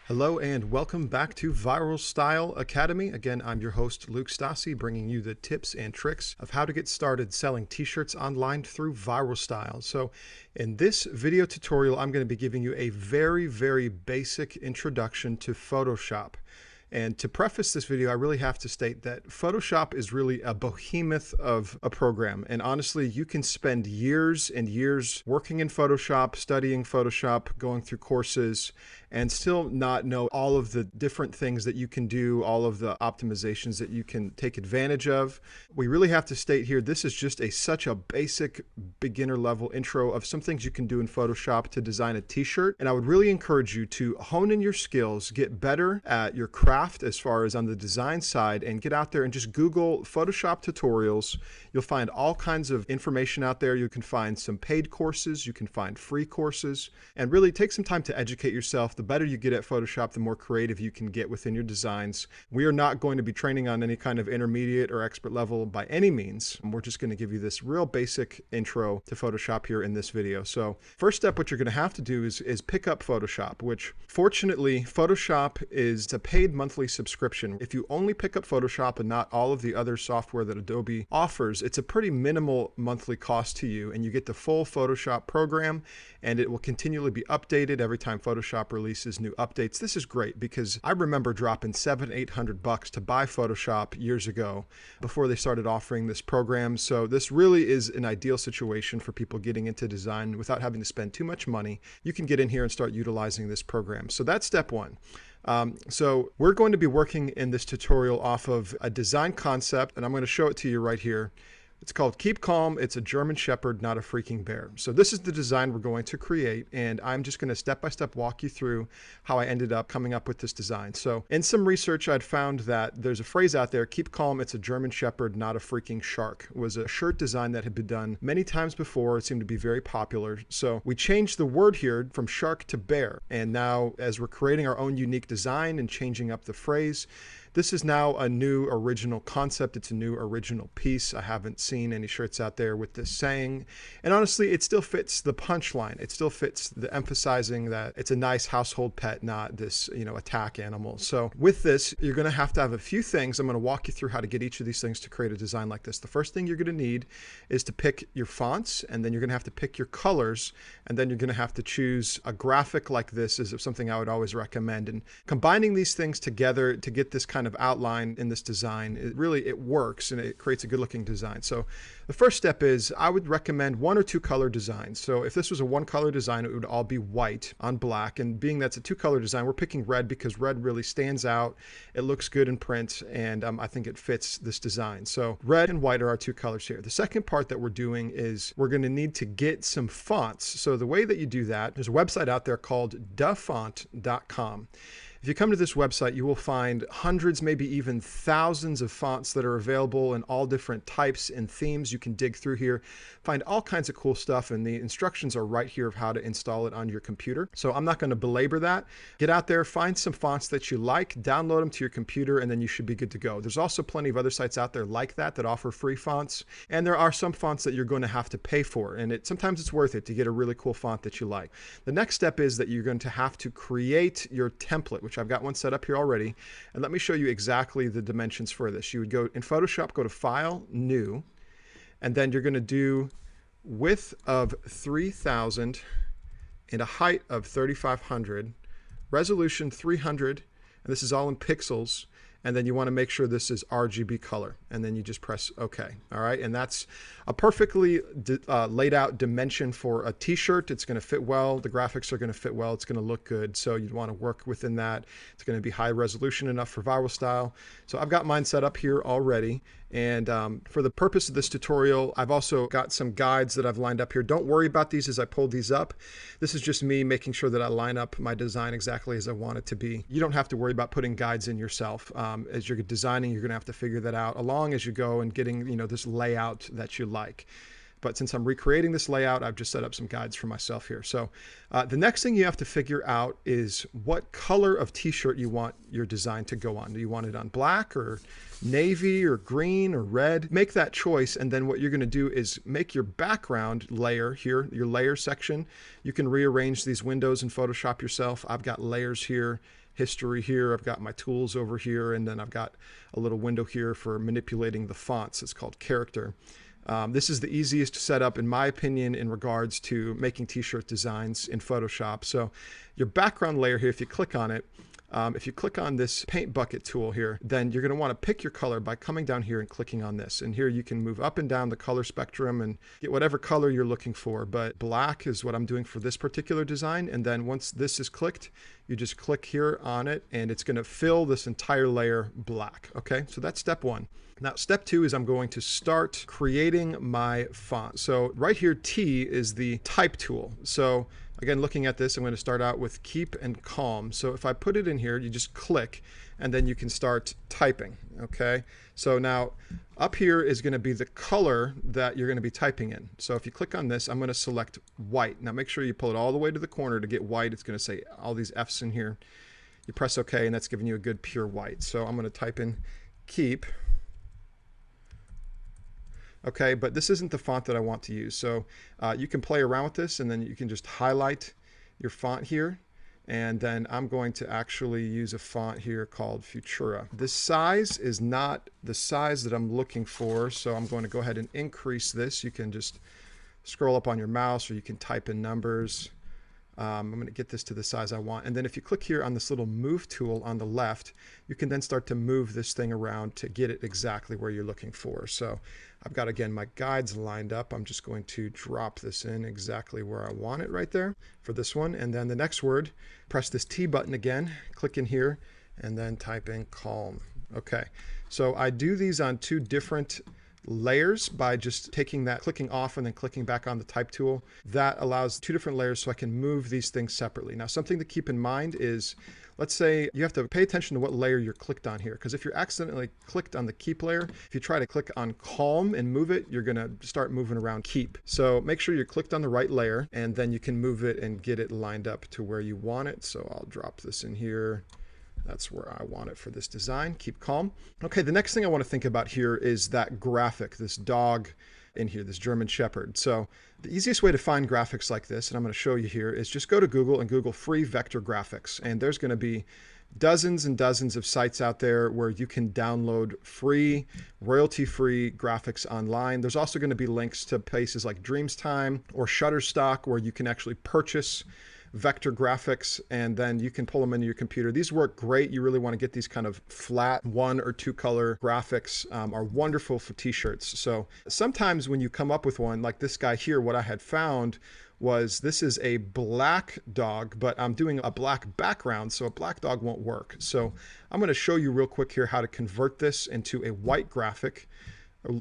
Hello and welcome back to Viralstyle Academy. Again, I'm your host, Luke Stassi, bringing you the tips and tricks of how to get started selling t-shirts online through Viralstyle. So in this video tutorial, I'm going to be giving you a very basic introduction to Photoshop. And to preface this video, I really have to state that Photoshop is really a behemoth of a program. And honestly, you can spend years and years working in Photoshop, studying Photoshop, going through courses, and still not know all of the different things that you can do, all of the optimizations that you can take advantage of. We really have to state here, this is just such a basic beginner level intro of some things you can do in Photoshop to design a t-shirt. And I would really encourage you to hone in your skills, get better at your craft as far as on the design side, and get out there and just Google Photoshop tutorials. You'll find all kinds of information out there. You can find some paid courses, you can find free courses, and really take some time to educate yourself. The better you get at Photoshop, the more creative you can get within your designs. We are not going to be training on any kind of intermediate or expert level by any means. We're just going to give you this real basic intro to Photoshop here in this video. So first step, what you're going to have to do is pick up Photoshop, which fortunately Photoshop is a paid monthly subscription. If you only pick up Photoshop and not all of the other software that Adobe offers, it's a pretty minimal monthly cost to you, and you get the full Photoshop program, and it will continually be updated every time Photoshop releases new updates. This is great because I remember dropping $700-800 to buy Photoshop years ago before they started offering this program. So this really is an ideal situation for people getting into design without having to spend too much money. You can get in here and start utilizing this program. So that's step one. So we're going to be working in this tutorial off of a design concept, and I'm going to show it to you right here. It's called Keep Calm. It's a German Shepherd, not a freaking bear. So this is the design we're going to create, and I'm just going to step-by-step walk you through how I ended up coming up with this design. So in some research, I'd found that there's a phrase out there, keep calm, it's a German Shepherd, not a freaking shark. It was a shirt design that had been done many times before. It seemed to be very popular. So we changed the word here from shark to bear. And now as we're creating our own unique design and changing up the phrase, this is now a new original concept. It's a new original piece. I haven't seen any shirts out there with this saying. And honestly, it still fits the punchline. It still fits the emphasizing that it's a nice household pet, not this, attack animal. So with this, you're going to have a few things. I'm going to walk you through how to get each of these things to create a design like this. The first thing you're going to need is to pick your fonts, and then you're going to have to pick your colors, and then you're going to have to choose a graphic like this is something I would always recommend. And combining these things together to get this kind of outline in this design, it works and it creates a good looking design. So the first step is I would recommend one or two color designs. So if this was a one color design, it would all be white on black, and being that's a two color design, we're picking red because red really stands out. It looks good in print, and I think it fits this design. So red and white are our two colors here. The second part that we're doing is we're going to need to get some fonts. So the way that you do that, there's a website out there called dafont.com. If you come to this website, you will find hundreds, maybe even thousands of fonts that are available in all different types and themes. You can dig through here, find all kinds of cool stuff, and the instructions are right here of how to install it on your computer. So I'm not going to belabor that. Get out there, find some fonts that you like, download them to your computer, and then you should be good to go. There's also plenty of other sites out there like that offer free fonts, and there are some fonts that you're going to have to pay for, and sometimes it's worth it to get a really cool font that you like. The next step is that you're going to have to create your template, which I've got one set up here already, and let me show you exactly the dimensions for this. You would go in Photoshop, go to File, New, and then you're going to do width of 3000 and a height of 3500, resolution 300, and this is all in pixels. And then you want to make sure this is RGB color, and then you just press OK. All right, and that's a perfectly laid out dimension for a t-shirt. It's going to fit well. The graphics are going to fit well. It's going to look good. So you'd want to work within that. It's going to be high resolution enough for Viralstyle. So I've got mine set up here already. And for the purpose of this tutorial, I've also got some guides that I've lined up here. Don't worry about these as I pull these up. This is just me making sure that I line up my design exactly as I want it to be. You don't have to worry about putting guides in yourself. As you're designing, you're going to have to figure that out along as you go and getting, this layout that you like. But since I'm recreating this layout, I've just set up some guides for myself here. So the next thing you have to figure out is what color of t-shirt you want your design to go on. Do you want it on black or navy or green or red? Make that choice, and then what you're going to do is make your background layer here, your layer section. You can rearrange these windows in Photoshop yourself. I've got layers here. history here. I've got my tools over here, and then I've got a little window here for manipulating the fonts. It's called character. This is the easiest setup, in my opinion, in regards to making t-shirt designs in Photoshop. So your background layer here, if you click on it, if you click on this paint bucket tool here, then you're going to want to pick your color by coming down here and clicking on this. And here you can move up and down the color spectrum and get whatever color you're looking for. But black is what I'm doing for this particular design. And then once this is clicked, you just click here on it and it's going to fill this entire layer black. Okay, so that's step one. Now, step two is I'm going to start creating my font. So right here, T is the type tool. So again, looking at this, I'm going to start out with keep and calm. So if I put it in here, you just click and then you can start typing. Okay, so now up here is going to be the color that you're going to be typing in. So if you click on this, I'm going to select white. Now make sure you pull it all the way to the corner to get white. It's going to say all these F's in here. You press OK, and that's giving you a good pure white. So I'm going to type in keep. Okay, but this isn't the font that I want to use. So you can play around with this and then you can just highlight your font here. And then I'm going to actually use a font here called Futura. This size is not the size that I'm looking for. So I'm going to go ahead and increase this. You can just scroll up on your mouse or you can type in numbers. I'm going to get this to the size I want. And then if you click here on this little move tool on the left, you can then start to move this thing around to get it exactly where you're looking for. So I've got, again, my guides lined up. I'm just going to drop this in exactly where I want it right there for this one. And then the next word, press this T button again, click in here, and then type in calm. Okay, so I do these on two different layers by just taking that, clicking off and then clicking back on the type tool. That allows two different layers so I can move these things separately. Now, something to keep in mind is, let's say you have to pay attention to what layer you're clicked on here, because if you're accidentally clicked on the keep layer, if you try to click on calm and move it, you're going to start moving around keep. So make sure you're clicked on the right layer and then you can move it and get it lined up to where you want it. So I'll drop this in here. That's where I want it for this design. Keep calm. Okay, the next thing I want to think about here is that graphic, this dog in here, this German Shepherd. So the easiest way to find graphics like this, and I'm going to show you here, is just go to Google and Google free vector graphics. And there's going to be dozens and dozens of sites out there where you can download free, royalty-free graphics online. There's also going to be links to places like Dreamstime or Shutterstock where you can actually purchase vector graphics and then you can pull them into your computer. These work great. You really want to get these kind of flat 1 or 2 color graphics, are wonderful for t-shirts. So sometimes when you come up with one like this guy here, what I had found was this is a black dog, but I'm doing a black background, so a black dog won't work. So I'm going to show you real quick here how to convert this into a white graphic.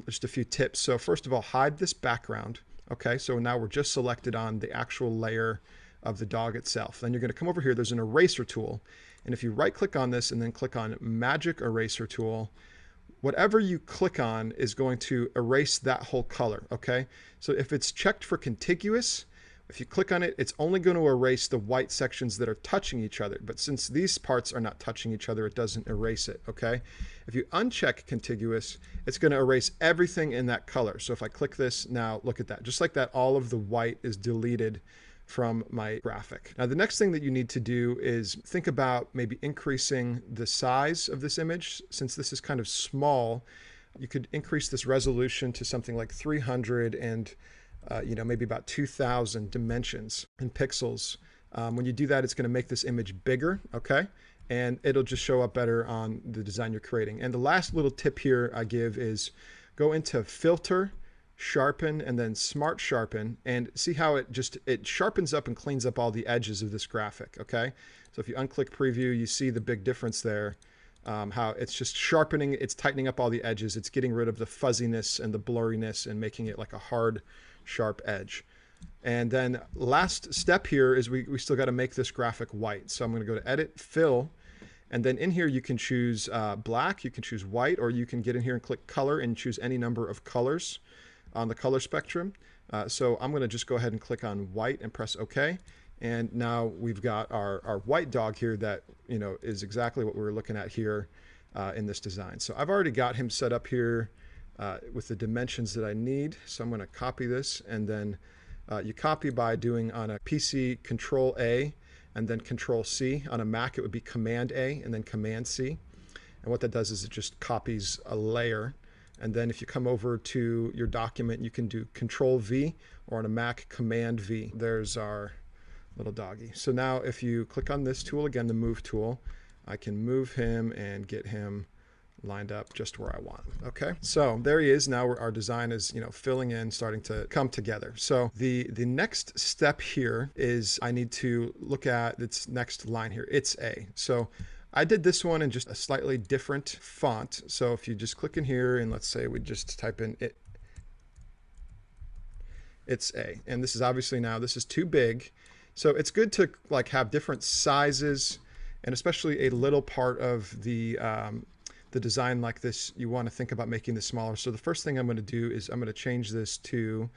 Just a few tips. So first of all, hide this background. Okay, so now we're just selected on the actual layer of the dog itself. Then you're going to come over here, there's an eraser tool. And if you right click on this and then click on magic eraser tool, whatever you click on is going to erase that whole color. Okay, so if it's checked for contiguous, if you click on it, it's only going to erase the white sections that are touching each other. But since these parts are not touching each other, it doesn't erase it. Okay, if you uncheck contiguous, it's going to erase everything in that color. So if I click this now, look at that, just like that, all of the white is deleted from my graphic. Now, the next thing that you need to do is think about maybe increasing the size of this image. Since this is kind of small, you could increase this resolution to something like 300 and maybe about 2000 dimensions in pixels. When you do that, it's going to make this image bigger, okay? And it'll just show up better on the design you're creating. And the last little tip here I give is go into Filter, Sharpen, and then Smart Sharpen, and see how it sharpens up and cleans up all the edges of this graphic. Okay, so if you unclick preview, you see the big difference there, how it's just sharpening, it's tightening up all the edges, it's getting rid of the fuzziness and the blurriness and making it like a hard, sharp edge. And then last step here is we still got to make this graphic white. So I'm going to go to Edit, Fill, and then in here you can choose black, you can choose white, or you can get in here and click Color and choose any number of colors on the color spectrum. So I'm going to just go ahead and click on white and press OK. And now we've got our white dog here that is exactly what we were looking at here in this design. So I've already got him set up here with the dimensions that I need. So I'm going to copy this, and then you copy by doing on a PC Control A, and then Control C. On a Mac, it would be Command A and then Command C. And what that does is it just copies a layer. And then if you come over to your document, you can do Control V, or on a Mac, Command V. There's our little doggy. So now if you click on this tool again, the move tool, I can move him and get him lined up just where I want. Okay, so there he is. Now our design is, filling in, starting to come together. So the next step here is I need to look at this next line here. It's A. So I did this one in just a slightly different font. So if you just click in here and let's say we just type in it's A. And this is obviously now, this is too big. So it's good to have different sizes, and especially a little part of the design like this, you want to think about making this smaller. So the first thing I'm going to do is I'm going to change this to,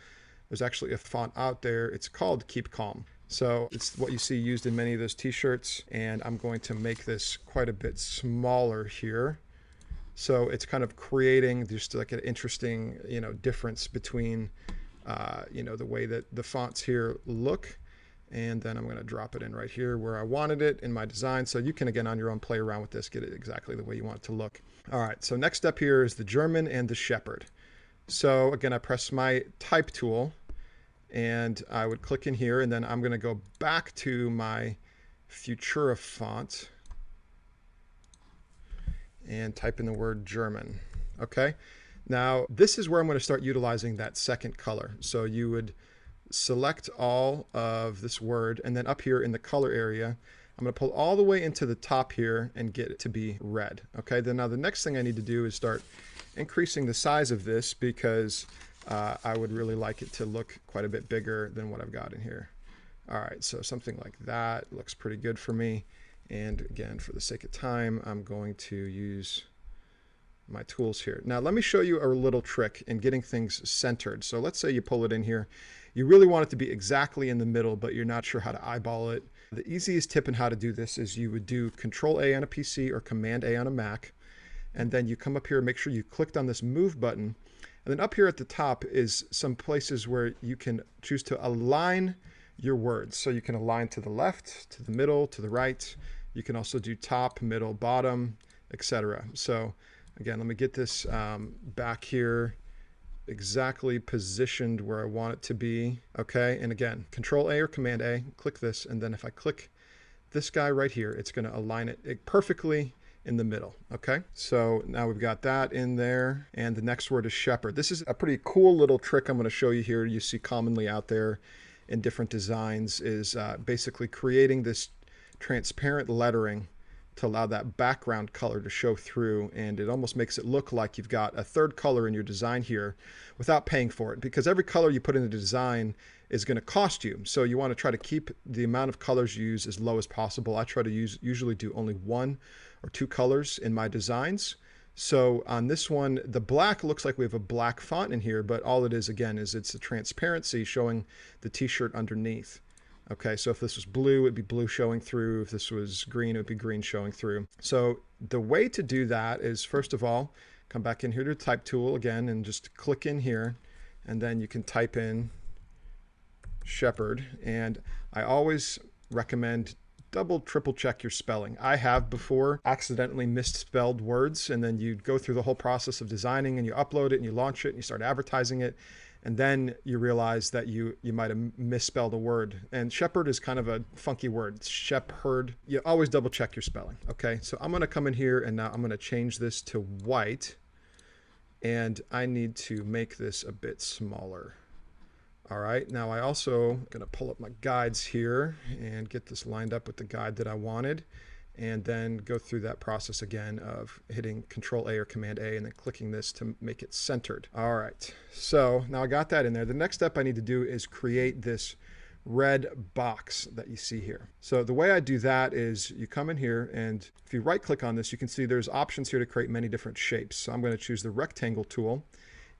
there's actually a font out there. It's called Keep Calm. So it's what you see used in many of those t-shirts, and I'm going to make this quite a bit smaller here. So it's kind of creating just like an interesting, difference between, the way that the fonts here look. And then I'm going to drop it in right here where I wanted it in my design. So you can, again, on your own, play around with this, get it exactly the way you want it to look. All right, so next up here is the German and the shepherd. So again, I press my type tool and I would click in here, and then I'm going to go back to my Futura font and type in the word German. Okay, now this is where I'm going to start utilizing that second color. So you would select all of this word, and then up here in the color area, I'm going to pull all the way into the top here and get it to be red. Okay, then now the next thing I need to do is start increasing the size of this, because I would really like it to look quite a bit bigger than what I've got in here. All right, so something like that looks pretty good for me. And again, for the sake of time, I'm going to use my tools here. Now let me show you a little trick in getting things centered. So let's say you pull it in here. You really want it to be exactly in the middle, but you're not sure how to eyeball it. The easiest tip in how to do this is you would do Control A on a PC or Command A on a Mac, and then you come up here and make sure you clicked on this move button. And then up here at the top is some places where you can choose to align your words. So you can align to the left, to the middle, to the right. You can also do top, middle, bottom, etc. So again, let me get this back here exactly positioned where I want it to be. Okay, and again, Control A or Command A, click this, and then if I click this guy right here, it's going to align it perfectly in the middle. Okay, so now we've got that in there, and the next word is shepherd. This is a pretty cool little trick I'm going to show you here. You see commonly out there in different designs is basically creating this transparent lettering to allow that background color to show through, and it almost makes it look like you've got a third color in your design here without paying for it, because every color you put in the design is going to cost you. So you want to try to keep the amount of colors you use as low as possible. I try to usually do only 1 or 2 colors in my designs. So on this one, the black looks like we have a black font in here, but all it is, again, is it's a transparency showing the t-shirt underneath. Okay, so if this was blue, it'd be blue showing through. If this was green, it would be green showing through. So the way to do that is, first of all, come back in here to the type tool again and just click in here, and then you can type in shepherd. And I always recommend triple check your spelling. I have before accidentally misspelled words, and then you go through the whole process of designing and you upload it and you launch it and you start advertising it. And then you realize that you might have misspelled a word. And shepherd is kind of a funky word. Shepherd. You always double check your spelling. Okay, so I'm going to come in here and now I'm going to change this to white. And I need to make this a bit smaller. All right, now I also going to pull up my guides here and get this lined up with the guide that I wanted. And then go through that process again of hitting Control A or Command A and then clicking this to make it centered. All right, so now I got that in there. The next step I need to do is create this red box that you see here. So the way I do that is you come in here, and if you right click on this, you can see there's options here to create many different shapes. So I'm going to choose the rectangle tool,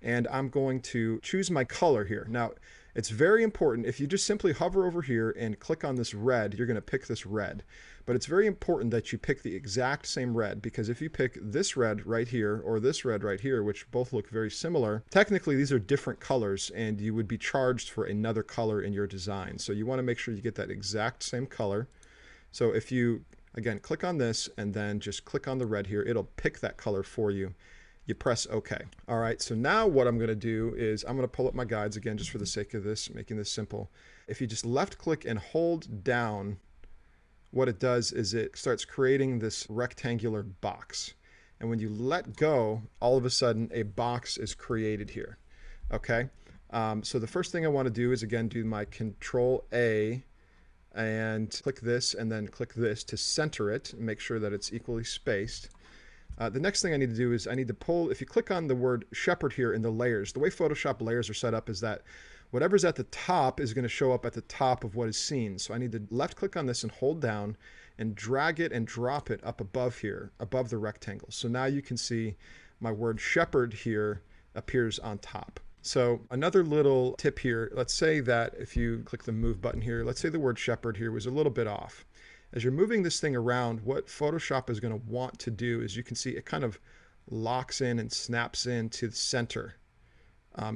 and I'm going to choose my color here. Now, it's very important, if you just simply hover over here and click on this red, you're going to pick this red. But it's very important that you pick the exact same red, because if you pick this red right here or this red right here, which both look very similar, technically these are different colors and you would be charged for another color in your design. So you want to make sure you get that exact same color. So if you, again, click on this and then just click on the red here, it'll pick that color for you. You press OK. All right, so now what I'm going to do is I'm going to pull up my guides again just for the sake of this, making this simple. If you just left click and hold down, what it does is it starts creating this rectangular box. And when you let go, all of a sudden a box is created here. Okay, so the first thing I want to do is again do my Control A and click this and then click this to center it and make sure that it's equally spaced. The next thing I need to do is I need to pull, if you click on the word shepherd here in the layers, the way Photoshop layers are set up is that whatever's at the top is going to show up at the top of what is seen. So I need to left click on this and hold down and drag it and drop it up above here, above the rectangle. So now you can see my word shepherd here appears on top. So another little tip here, let's say that if you click the move button here, let's say the word shepherd here was a little bit off. As you're moving this thing around, what Photoshop is going to want to do is you can see it kind of locks in and snaps into the center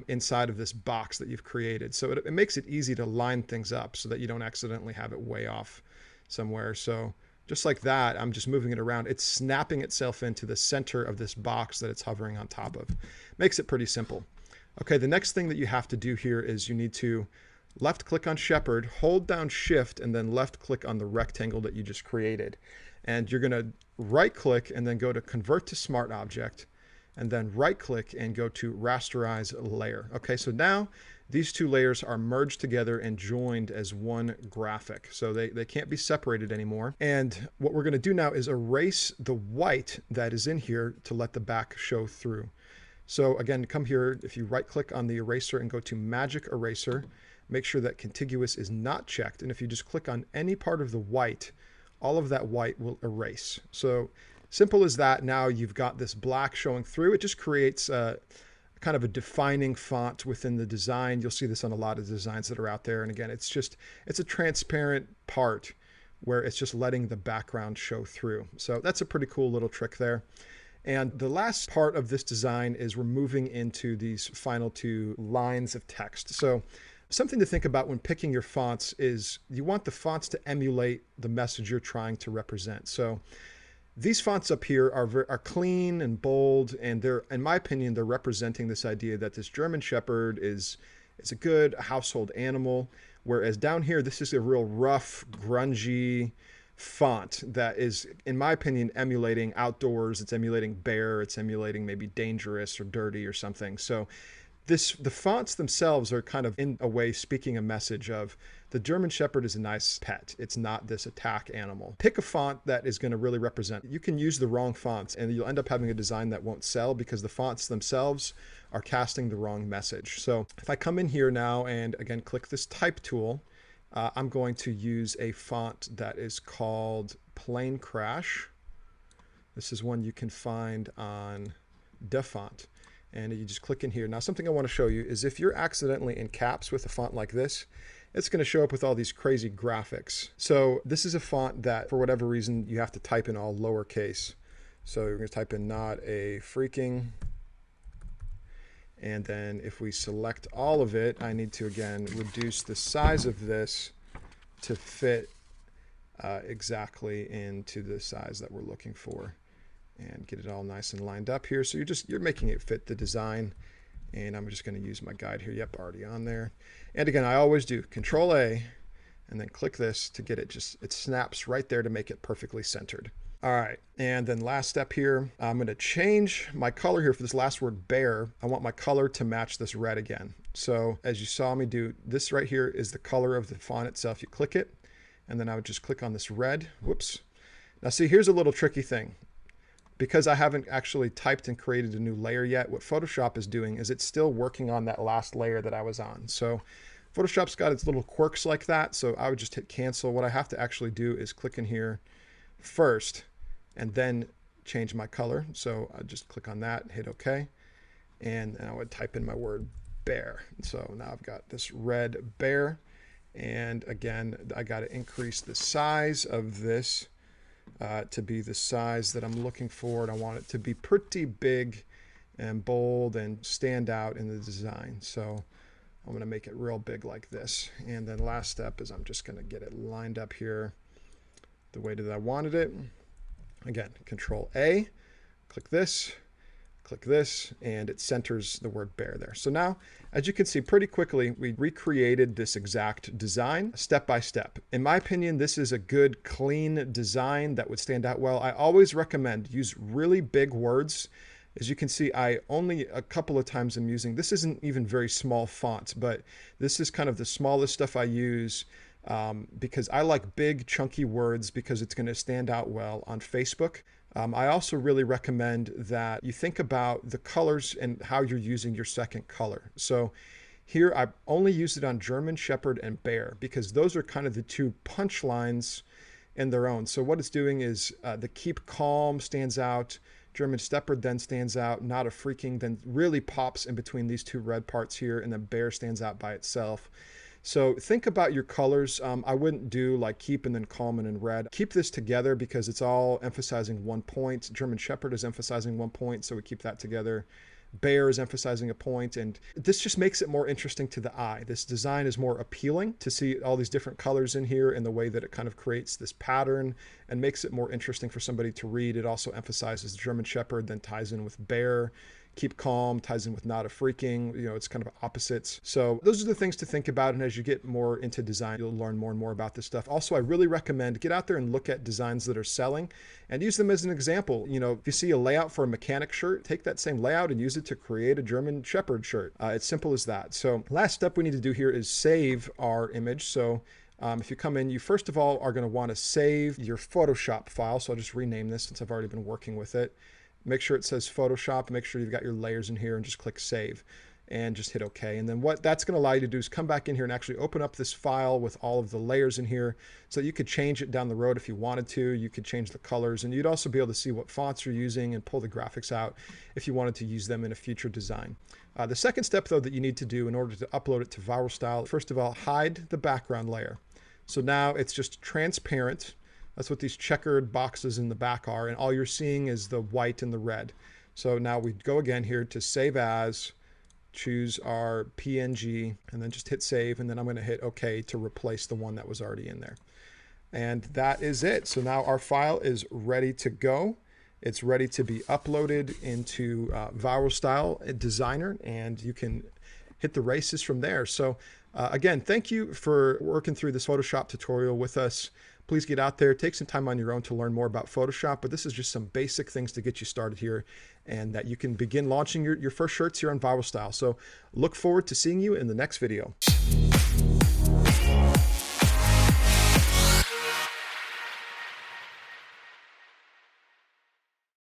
inside of this box that you've created. So it makes it easy to line things up so that you don't accidentally have it way off somewhere. So just like that, I'm just moving it around. It's snapping itself into the center of this box that it's hovering on top of. Makes it pretty simple. Okay, the next thing that you have to do here is you need to left click on shepherd, hold down shift, and then left click on the rectangle that you just created. And you're going to right click and then go to convert to smart object, and then right click and go to rasterize layer. Okay, so now these two layers are merged together and joined as one graphic. So they can't be separated anymore. And what we're going to do now is erase the white that is in here to let the back show through. So again, come here, if you right click on the eraser and go to magic eraser, make sure that contiguous is not checked. And if you just click on any part of the white, all of that white will erase. So simple as that. Now you've got this black showing through. It just creates kind of a defining font within the design. You'll see this on a lot of designs that are out there. And again, it's a transparent part where it's just letting the background show through. So that's a pretty cool little trick there. And the last part of this design is we're moving into these final two lines of text. So something to think about when picking your fonts is you want the fonts to emulate the message you're trying to represent. So these fonts up here are clean and bold, and they're, in my opinion, they're representing this idea that this German Shepherd is a good household animal, whereas down here, this is a real rough, grungy font that is, in my opinion, emulating outdoors. It's emulating bear. It's emulating maybe dangerous or dirty or something. So the fonts themselves are kind of, in a way, speaking a message of the German Shepherd is a nice pet. It's not this attack animal. Pick a font that is going to really represent. You can use the wrong fonts and you'll end up having a design that won't sell because the fonts themselves are casting the wrong message. So if I come in here now and again click this type tool, I'm going to use a font that is called Plain Crash. This is one you can find on DeFont. And you just click in here. Now, something I want to show you is if you're accidentally in caps with a font like this, it's going to show up with all these crazy graphics. So this is a font that, for whatever reason, you have to type in all lowercase. So you're going to type in not a freaking. And then if we select all of it, I need to, again, reduce the size of this to fit exactly into the size that we're looking for. And get it all nice and lined up here. So you're making it fit the design. And I'm just going to use my guide here. Yep, already on there. And again, I always do Control A and then click this to get it it snaps right there to make it perfectly centered. All right, and then last step here, I'm going to change my color here for this last word bear. I want my color to match this red again. So as you saw me do, this right here is the color of the font itself. You click it, and then I would just click on this red. Whoops. Now see, here's a little tricky thing. Because I haven't actually typed and created a new layer yet, what Photoshop is doing is it's still working on that last layer that I was on. So Photoshop's got its little quirks like that. So I would just hit cancel. What I have to actually do is click in here first and then change my color. So I just click on that, hit OK. And I would type in my word bear. So now I've got this red bear. And again, I got to increase the size of this to be the size that I'm looking for. And I want it to be pretty big and bold and stand out in the design. So I'm going to make it real big like this. And then last step is I'm just going to get it lined up here the way that I wanted it. Again, Control A, click this, and it centers the word bear there. So now, as you can see pretty quickly, we recreated this exact design step by step. In my opinion, this is a good, clean design that would stand out well. I always recommend use really big words. As you can see, I only a couple of times am using, this isn't even very small font, but this is kind of the smallest stuff I use because I like big, chunky words because it's going to stand out well on Facebook. I also really recommend that you think about the colors and how you're using your second color. So here I only used it on German Shepherd and Bear because those are kind of the two punchlines in their own. So what it's doing is the keep calm stands out, German Shepherd then stands out, not a freaking then really pops in between these two red parts here, and then Bear stands out by itself. So think about your colors. I wouldn't do like keep and then calm and then red. Keep this together because it's all emphasizing one point. German Shepherd is emphasizing one point, so we keep that together. Bear is emphasizing a point, and this just makes it more interesting to the eye. This design is more appealing to see all these different colors in here and the way that it kind of creates this pattern and makes it more interesting for somebody to read. It also emphasizes German Shepherd, then ties in with Bear. Keep calm ties in with not a freaking, it's kind of opposites. So those are the things to think about. And as you get more into design, you'll learn more and more about this stuff. Also, I really recommend get out there and look at designs that are selling and use them as an example. If you see a layout for a mechanic shirt, take that same layout and use it to create a German Shepherd shirt. It's simple as that. So last step we need to do here is save our image. So if you come in, you first of all are going to want to save your Photoshop file. So I'll just rename this since I've already been working with it. Make sure it says Photoshop, make sure you've got your layers in here and just click save and just hit OK. And then what that's going to allow you to do is come back in here and actually open up this file with all of the layers in here so that you could change it down the road if you wanted to. You could change the colors, and you'd also be able to see what fonts you're using and pull the graphics out if you wanted to use them in a future design. The second step, though, that you need to do in order to upload it to Viralstyle, first of all, hide the background layer. So now it's just transparent. That's what these checkered boxes in the back are, and all you're seeing is the white and the red. So now we go again here to save as, choose our PNG, and then just hit save, and then I'm going to hit OK to replace the one that was already in there. And that is it. So now our file is ready to go. It's ready to be uploaded into Viralstyle Designer, and you can hit the races from there. So again, thank you for working through this Photoshop tutorial with us. Please get out there, take some time on your own to learn more about Photoshop, but this is just some basic things to get you started here and that you can begin launching your first shirts here on Viralstyle. So look forward to seeing you in the next video.